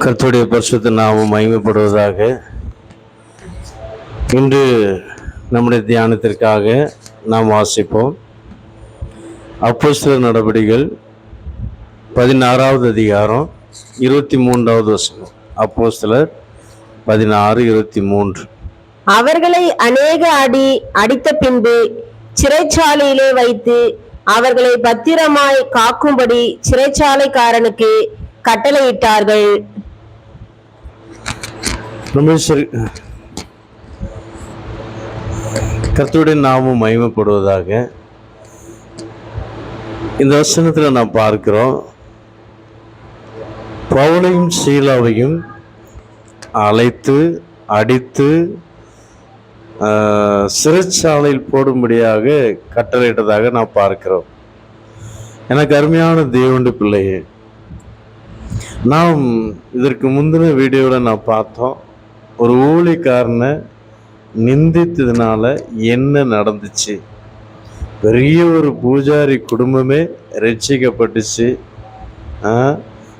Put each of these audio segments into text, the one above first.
கர்த்தருடைய பரிசுத்த நாமம் மகிமைப்படுவதாக. இன்று நம்முடைய தியானத்திற்காக நாம் வாசிப்போம் அப்போஸ்தலர் நடபடிகள் 16வது அதிகாரம் 23வது வசனம். அப்போஸ்தலர் 16:23. அவர்களை அநேக அடி அடித்த பின்பு சிறைச்சாலையிலே வைத்து அவர்களை பத்திரமாய் காக்கும்படி சிறைச்சாலைக்காரனுக்கு கட்டளையிட்டார்கள். கர்த்தருடைய நாமம் மகிமைப்படுவதாக. இந்த வசனத்தில் நாம் பார்க்கிறோம், பவுலையும் சீலாவையும் அழைத்து அடித்து சிறைச்சாலையில் போடும்படியாக கட்டளையிட்டதாக நாம் பார்க்கிறோம். எனக்கு அருமையான தேவனுடைய பிள்ளையே, நாம் இதற்கு முந்தின வீடியோவில் நான் பார்த்தோம், ஒரு ஊழியக்காரனை நிந்தித்ததுனால என்ன நடந்துச்சு. பெரிய ஒரு பூஜாரி குடும்பமே ரட்சிக்கப்பட்டுச்சு.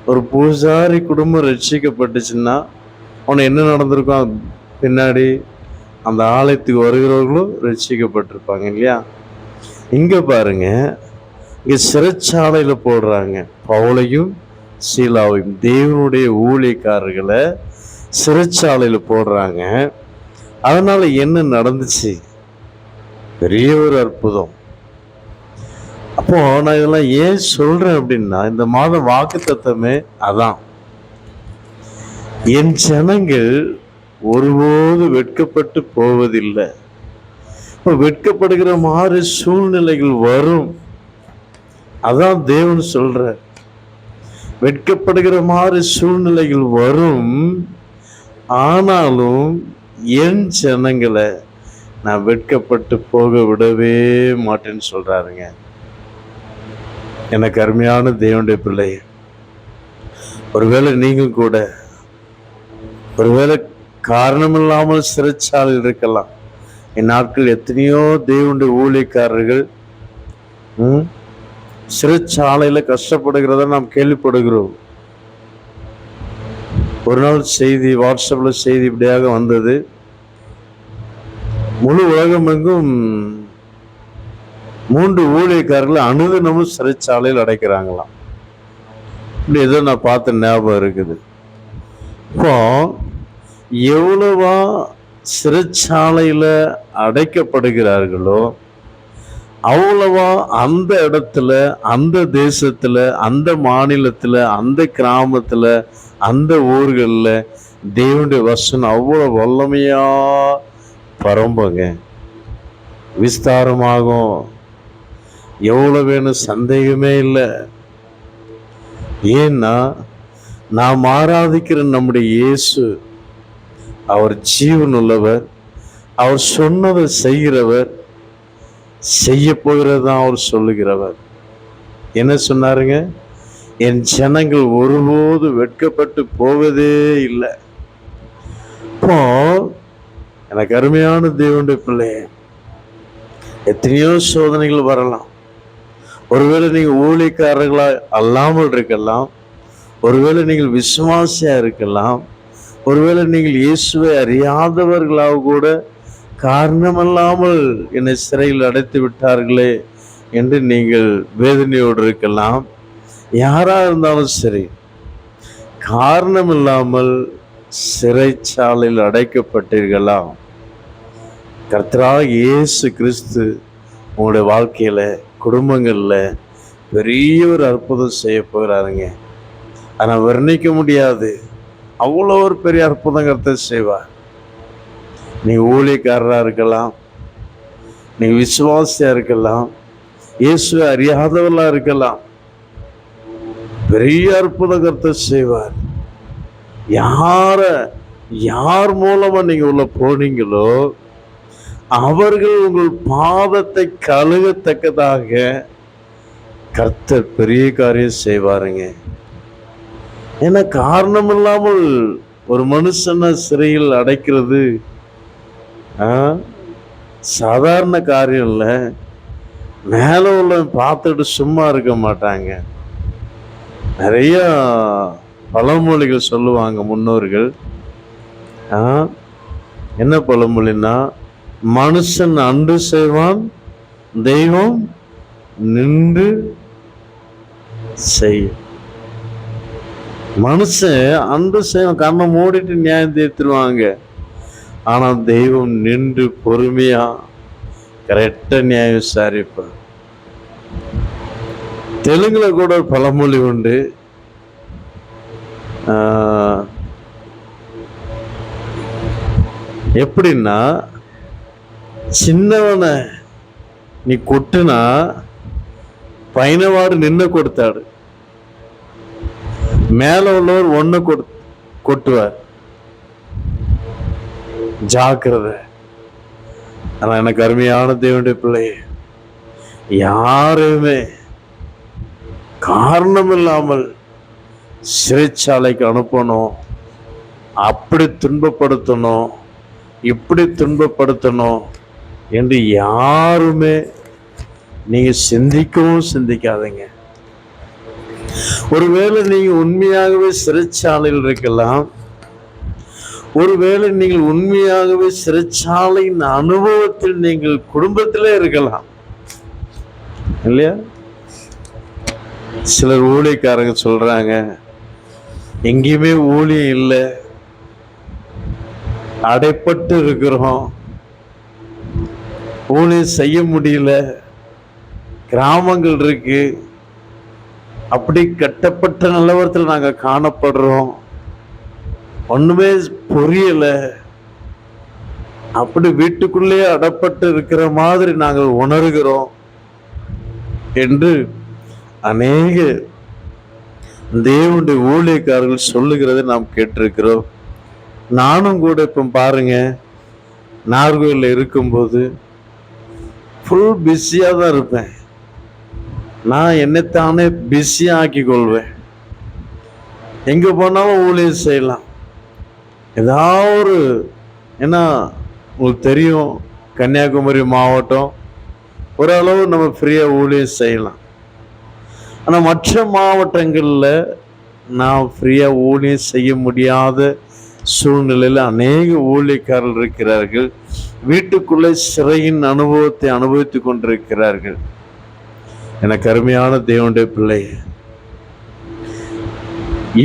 ஒரு பூஜாரி குடும்பம் ரட்சிக்கப்பட்டுச்சுன்னா அவனை என்ன நடந்திருக்கும்? பின்னாடி அந்த ஆலயத்துக்கு வருகிறவர்களும் ரட்சிக்கப்பட்டிருப்பாங்க இல்லையா? இங்கே பாருங்க, இங்கே சிறைச்சாலையில் போடுறாங்க பவுலையும் சீலாவையும், தேவனுடைய ஊழியக்காரர்களை சிறைச்சாலையில் போடுறாங்க. அதனால என்ன நடந்துச்சு? பெரிய ஒரு அற்புதம். அப்போ நான் இதெல்லாம் ஏன் சொல்றேன் அப்படின்னா, இந்த மாத வாக்குத்தத்தமே அதான். என் ஜனங்கள் ஒருபோது வெட்கப்பட்டு போவதில்லை. வெட்கப்படுகிற மாதிரி சூழ்நிலைகள் வரும், அதான் தேவன் சொல்ற. வெட்கப்படுகிற மாதிரி சூழ்நிலைகள் வரும், ஆனாலும் என் ஜனங்களை நான் வெட்கப்பட்டு போக விடவே மாட்டேன்னு சொல்றாருங்க. எனக்கு அருமையான தேவனுடைய பிள்ளை, ஒருவேளை நீங்கள் கூட ஒருவேளை காரணமில்லாமல் சிறைச்சாலையில் இருக்கலாம். என் நாட்கள் எத்தனையோ தேவனுடைய ஊழியக்காரர்கள் சிறைச்சாலையில கஷ்டப்படுகிறத நாம் கேள்விப்படுகிறோம். ஒரு நாள் செய்தி, வாட்ஸ்அப்ல செய்தி இப்படியாக வந்தது, முழு உலகம் எங்கும் 3 ஊழியக்காரர்களை அனுதினமும் சிறைச்சாலையில் அடைக்கிறாங்களாம். இப்படி ஏதோ நான் பார்த்த ஞாபகம் இருக்குது. இப்போ எவ்வளவா சிறைச்சாலையில அடைக்கப்படுகிறார்களோ அவ்வளவா அந்த இடத்துல, அந்த தேசத்துல, அந்த மாநிலத்துல, அந்த கிராமத்துல, அந்த ஊர்களில் தேவனுடைய வசனம் அவ்வளோ வல்லமையா பரம்புங்க, விஸ்தாரமாகும். எவ்வளோ வேணும், சந்தேகமே இல்லை. ஏன்னா நாம் ஆராதிக்கிற நம்முடைய இயேசு, அவர் ஜீவன் உள்ளவர், அவர் சொன்னதை செய்கிறவர், செய்ய போகிறதான் அவர் சொல்லுகிறவர். என்ன சொன்னாருங்க? என் ஜனங்கள் ஒருபோது வெட்கப்பட்டு போவதே இல்லை. இப்போ எனக்கு அருமையான தேவனுடைய பிள்ளையே, எத்தனையோ சோதனைகள் வரலாம். ஒருவேளை நீங்கள் ஊழியக்காரர்களா அல்லாமல் இருக்கலாம், ஒருவேளை நீங்கள் விசுவாசியா இருக்கலாம், ஒருவேளை நீங்கள் இயேசுவை அறியாதவர்களாக கூட காரணமல்லாமல் என்னை சிறையில் அடைத்து விட்டார்களே என்று நீங்கள் வேதனையோடு இருக்கலாம். யாரா இருந்தாலும் சரி, காரணம் இல்லாமல் சிறைச்சாலையில் அடைக்கப்பட்டீர்களா? கர்த்தராகிய இயேசு கிறிஸ்து உங்களுடைய வாழ்க்கையில, குடும்பங்கள்ல பெரிய ஒரு அற்புதம் செய்ய போகிறாருங்க. ஆனால் வர்ணிக்க முடியாது, அவ்வளோ ஒரு பெரிய அற்புதம் கர்த்தர் செய்வார். நீங்கள் ஊழியக்காரராக இருக்கலாம், நீங்கள் விசுவாசியா இருக்கலாம், இயேசுவை அறியாதவர்களாக இருக்கலாம், பெரிய அற்புதம் கர்த்தர் செய்வார். யார் மூலமா நீங்க உள்ள போனீங்களோ அவர்கள் உங்கள் பாதத்தை கழுகத்தக்கதாக கர்த்தர் பெரிய காரியம் செய்வாருங்க. ஏன்னா காரணம் இல்லாமல் ஒரு மனுஷனை சிறையில் அடைக்கிறது சாதாரண காரியம் இல்லை. மேலே உள்ள பார்த்துட்டு சும்மா இருக்க மாட்டாங்க. நிறைய பழமொழிகள் சொல்லுவாங்க முன்னோர்கள். என்ன பழமொழின்னா, மனுஷன் அன்று செய்வான், தெய்வம் நின்று செய்யும். மனுஷன் அன்று செய்வான், கண்ணை மூடிட்டு நியாயம் தீர்த்துருவாங்க. ஆனா தெய்வம் நின்று பொறுமையா கரெக்டா நியாயம் விசாரிப்பார். தெலுங்குல கூட ஒரு பழமொழி உண்டு. எப்படின்னா, சின்னவனை நீ கொட்டுனா பையனவாடு நின்று கொடுத்தாடு, மேல உள்ளவர் ஒண்ணு கொட்டுவார். ஜாக்கிரதை. ஆனா எனக்கு அருமையான தேவனுடைய பிள்ளை, யாருமே காரணம் இல்லாமல் சிறைச்சாலைக்கு அனுப்பணும், அப்படி துன்பப்படுத்தணும், இப்படி துன்பப்படுத்தணும் என்று யாருமே நீங்க சிந்திக்கவும் சிந்திக்காதீங்க. ஒருவேளை நீங்க உண்மையாகவே சிறைச்சாலையில் இருக்கலாம், ஒருவேளை நீங்கள் உண்மையாகவே சிறைச்சாலையின் அனுபவத்தில் நீங்கள் குடும்பத்திலே இருக்கலாம் இல்லையா? சிலர் ஊழியக்காரங்க சொல்றாங்க, எங்கேயுமே ஊழியம் இல்லை, அடைப்பட்டு இருக்கிறோம், ஊழியம் செய்ய முடியல, கிராமங்கள் இருக்கு, அப்படி கட்டப்பட்ட நிலவரத்தில் நாங்க காணப்படுறோம், ஒண்ணுமே புரியல, அப்படி வீட்டுக்குள்ளே அடப்பட்டு இருக்கிற மாதிரி நாங்கள் உணர்கிறோம் என்று அநேக தேவனுடைய ஊழியக்காரர்கள் சொல்லுகிறதை நாம் கேட்டிருக்கிறோம். நானும் கூட இப்ப பாருங்க, நாகர்கோயில்ல இருக்கும்போது ஃபுல் பிஸியா தான் இருப்பேன். நான் என்னைத்தானே பிஸியா ஆக்கி கொள்வேன். எங்க போனாலும் ஊழியம் செய்யலாம். ஏதாவது ஏன்னா உங்களுக்கு தெரியும், கன்னியாகுமரி மாவட்டம் ஓரளவு நம்ம ஃப்ரீயா ஊழியம் செய்யலாம். ஆனா மற்ற மாவட்டங்கள்ல நான் ஃப்ரீயா ஊழியம் செய்ய முடியாத சூழ்நிலையில் அநேக ஊழியக்காரர்கள் இருக்கிறார்கள். வீட்டுக்குள்ளே சிறையின் அனுபவத்தை அனுபவித்துக் கொண்டிருக்கிறார்கள். எனக்கு அருமையான தேவனுடைய பிள்ளை,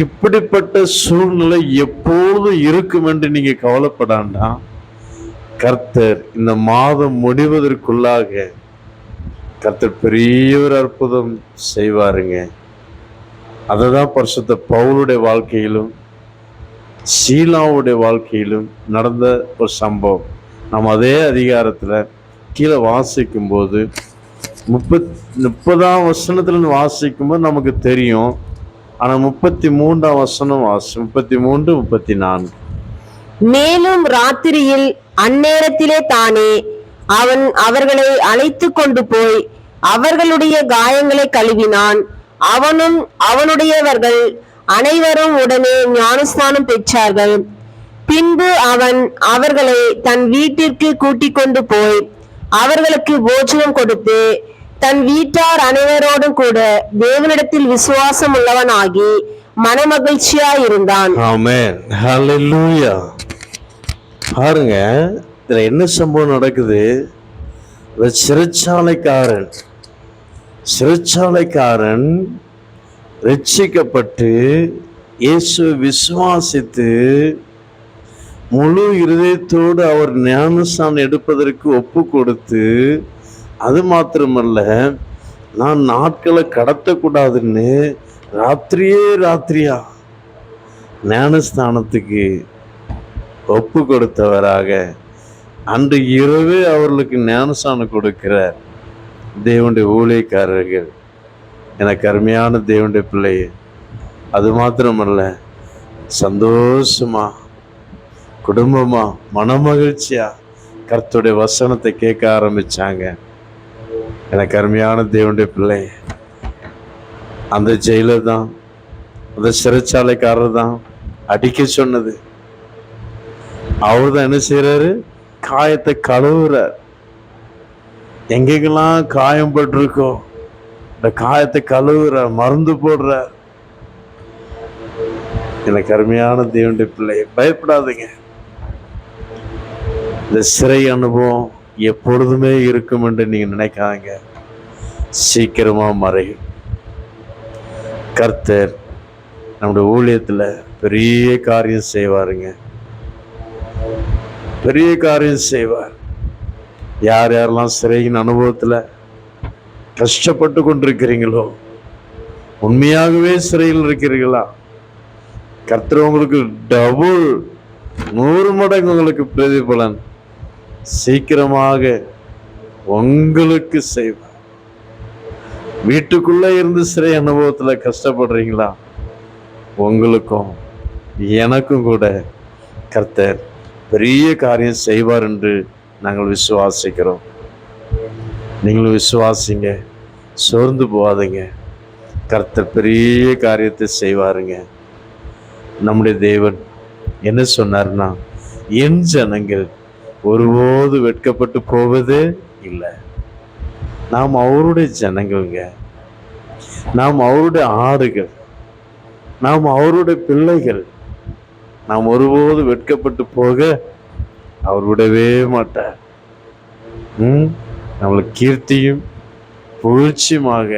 இப்படிப்பட்ட சூழ்நிலை எப்பொழுதும் இருக்கும் என்று நீங்க கவலைப்படாண்டா. கர்த்தர் இந்த மாதம் முடிவதற்குள்ளாக கர்த்தர் பெரிய ஒரு அற்புதம் செய்வாருங்க. அததான் பரிசுத்த பவுலுடைய வாழ்க்கையிலும் சீலாவுடைய வாழ்க்கையிலும் நடந்த ஒரு சம்பவம். நாம் அதே அதிகாரத்துல கீழே வாசிக்கும் போது 30ஆம் வசனத்துல வாசிக்கும் போது நமக்கு தெரியும். ஆனா 33ஆம் வசனம் 33, 34. மேலும் ராத்திரியில் அந்நேரத்திலே தானே அவன் அவர்களை அழைத்து கொண்டு போய் அவர்களுடைய காயங்களை கழுவினான். அவனும் அவனுடையவர்கள் அனைவரும் உடனே ஞானஸ்நானம் பெற்றார்கள். பின்பு அவன் அவர்களை தன் வீட்டிற்கு கூட்டிக் கொண்டு போய் அவர்களுக்கு போஜனம் கொடுத்து தன் வீட்டார் அனைவரோடும் கூட தேவனிடத்தில் விசுவாசம் உள்ளவனாகி மனமகிழ்ச்சியாயிருந்தான். ஆமென், ஹல்லேலூயா. பாருங்க, இதுல என்ன சம்பவம் நடக்குது? சிறைச்சாலைக்காரன் ரட்சிக்கப்பட்டு இயேசுவை விசுவாசித்து முழு இருதயத்தோடு அவர் ஞானஸ்நானம் எடுப்பதற்கு ஒப்பு கொடுத்து, அது மாத்திரமல்ல, நான் நாட்களை கடத்தக்கூடாதுன்னு ராத்திரியா ஞானஸ்நானத்துக்கு ஒப்பு கொடுத்தவராக அன்று இரவே அவர்களுக்கு ஞானஸ்நானம் கொடுக்கிறார் தேவனுடைய ஊழியக்காரர்கள். எனக்கு அருமையான தேவனுடைய பிள்ளையே, அது மாத்திரமல்ல, சந்தோஷமா குடும்பமா மனமகிழ்ச்சியா கர்த்தருடைய வசனத்தை கேட்க ஆரம்பிச்சாங்க. எனக்கு அருமையான தேவனுடைய பிள்ளை, அந்த ஜெயிலர் தான், அந்த சிறைச்சாலைக்காரர் தான் அடிக்க சொன்னது. அவர் தான் என்ன செய்யறாரு? காயத்தை கழுவுறார். எங்கெங்கெல்லாம் காயம் பட்டிருக்கோ இந்த காயத்தை கழுவுறார், மருந்து போடுறார். எனக்கு அருமையான தேவனுடைய பிள்ளை, பயப்படாதீங்க. இந்த சிறை அனுபவம் எப்பொழுதுமே இருக்கும் என்று நீங்க நினைக்காதீங்க. சீக்கிரமா மறையும். கர்த்தர் நம்முடைய ஊழியத்துல பெரிய காரியம் செய்வாருங்க. பெரிய காரியம் செய்வார். யார் யாரெல்லாம் சிறையின் அனுபவத்துல கஷ்டப்பட்டு கொண்டிருக்கிறீங்களோ, உண்மையாகவே சிறையில் இருக்கிறீர்களா, கர்த்தர் உங்களுக்கு டபுள் 100 மடங்கு உங்களுக்கு பிரதிபலன் சீக்கிரமாக உங்களுக்கு செய்வார். வீட்டுக்குள்ள இருந்து சிறை அனுபவத்துல கஷ்டப்படுறீங்களா, உங்களுக்கும் எனக்கும் கூட கர்த்தர் பெரிய காரியம் செய்வார் என்று நாங்கள் விசுவாசிக்கிறோம். நீங்களும் விசுவாசிங்க, சோர்ந்து போகாதீங்க. கர்த்தர் பெரிய காரியத்தை செய்வாருங்க. நம்முடைய தேவன் என்ன சொன்னார்னா, என் ஜனங்கள் ஒருபோது வெட்கப்பட்டு போவதே இல்லை. நாம் அவருடைய ஜனங்கள்ங்க, நாம் அவருடைய ஆடுகள், நாம் அவருடைய பிள்ளைகள். நாம் ஒருபோது வெட்கப்பட்டு போக அவர் விடவே மாட்டார். நம்மளுக்கு கீர்த்தியும் புகழ்ச்சியுமாக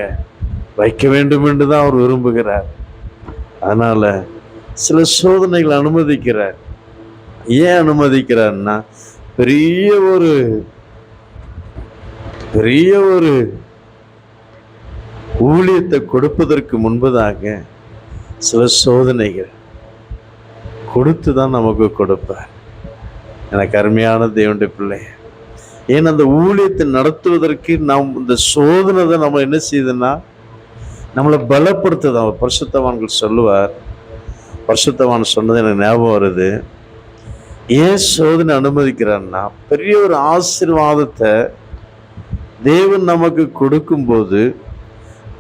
வைக்க வேண்டும் என்று தான் அவர் விரும்புகிறார். அதனால சில சோதனைகளை அனுமதிக்கிறார். ஏன் அனுமதிக்கிறார்னா, பெரிய ஒரு ஊழியத்தை கொடுப்பதற்கு முன்பதாக சில சோதனைகள் கொடுத்து தான் நமக்கு கொடுப்பார். எனக்கு அருமையான தேவனுடைய பிள்ளை, ஏன் அந்த ஊழியத்தை நடத்துவதற்கு நாம் இந்த சோதனை தான் நம்ம என்ன செய்யுதுன்னா நம்மளை பலப்படுத்துது. அவர் பரிசுத்தவான்கள் சொல்லுவார், பரிசுத்தவான் சொன்னது எனக்கு ஞாபகம் வருது. ஏன் சோதனை அனுமதிக்கிறான்னா, பெரிய ஒரு ஆசீர்வாதத்தை தேவன் நமக்கு கொடுக்கும்போது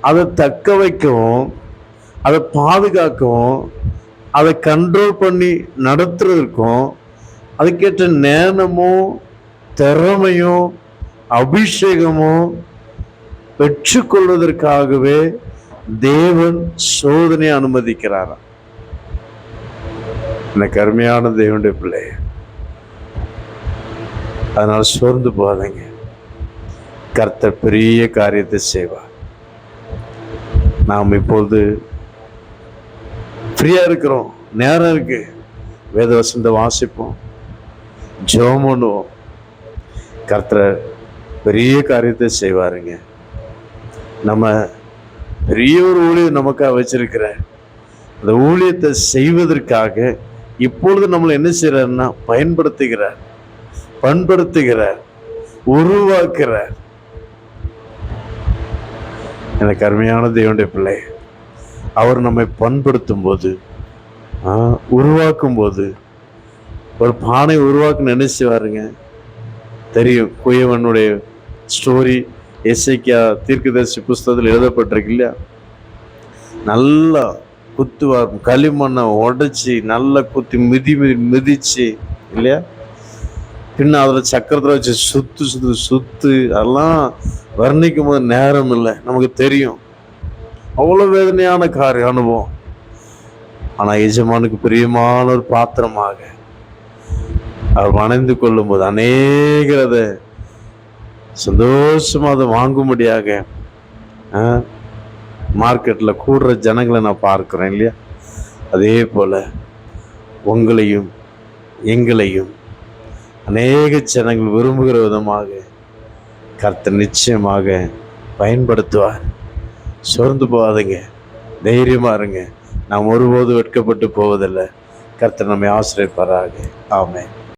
அதை தக்க வைக்கவும், அதை பாதுகாக்கவும், அதை கண்ட்ரோல் பண்ணி நடத்துறதுக்கும் அதுக்கேற்ற ஞானமும் திறமையும் அபிஷேகமும் பெற்றுக்கொள்வதற்காகவே தேவன் சோதனையை அனுமதிக்கிறாராம். எனக்கு அருமையான தேவனுடைய பிள்ளை, அதனால சோர்ந்து போகாதீங்க. கர்த்தர் பெரிய காரியத்தை செய்வார். நாம் இப்பொழுது ஃப்ரீயா இருக்கிறோம், நேரம் இருக்கு. வேத வசனத்தை வாசிப்போம், ஜெபம் பண்ணுவோம். கர்த்தர் பெரிய காரியத்தை செய்வாருங்க. நம்ம பெரிய ஒரு ஊழியம் நமக்காக வச்சிருக்கிற அந்த ஊழியத்தை செய்வதற்காக இப்பொழுது நம்மளை என்ன செய்யறாருன்னா பயன்படுத்துகிறார், பண்படுத்துகிறார், உருவாக்குறார். எனக்கு அருமையான தேவனுடைய பிள்ளை, அவர் நம்மை பண்படுத்தும் போது, உருவாக்கும் போது, ஒரு பானை உருவாக்க நினைச்சுவாருங்க. தெரியும், குயவனுடைய ஸ்டோரி எசேக்கியா தீர்க்கதரிசி புஸ்தகத்தில் எழுதப்பட்டிருக்கு இல்லையா? நல்லா குத்துவார், களிமண்ணை உடைச்சி நல்லா குத்தி மிதிச்சு இல்லையா, பின்ன அதில் சக்கரத்தில் வச்சு சுத்து அதெல்லாம் வர்ணிக்கும் போது நேரம் இல்லை, நமக்கு தெரியும். அவ்வளோ வேதனையான காரிய அனுபவம். ஆனால் எஜமானுக்கு பிரியமான ஒரு பாத்திரமாக அவர் வணைந்து கொள்ளும் போது அநேகரத சந்தோஷமாக அதை வாங்கும்படியாக மார்க்கெட்டில் கூடுற ஜனங்களை நான் பார்க்குறேன் இல்லையா? அதே போல் உங்களையும் எங்களையும் அநேக ஜனங்கள் விரும்புகிற விதமாக கர்த்தர் நிச்சயமாக பயன்படுத்துவார். சோர்ந்து போகாதீங்க, தைரியமாக இருங்க. நாம் ஒருபோது வெட்கப்பட்டு போவதில்லை. கர்த்தர் நம்மை ஆசீர்வதிப்பாராக. ஆமென்.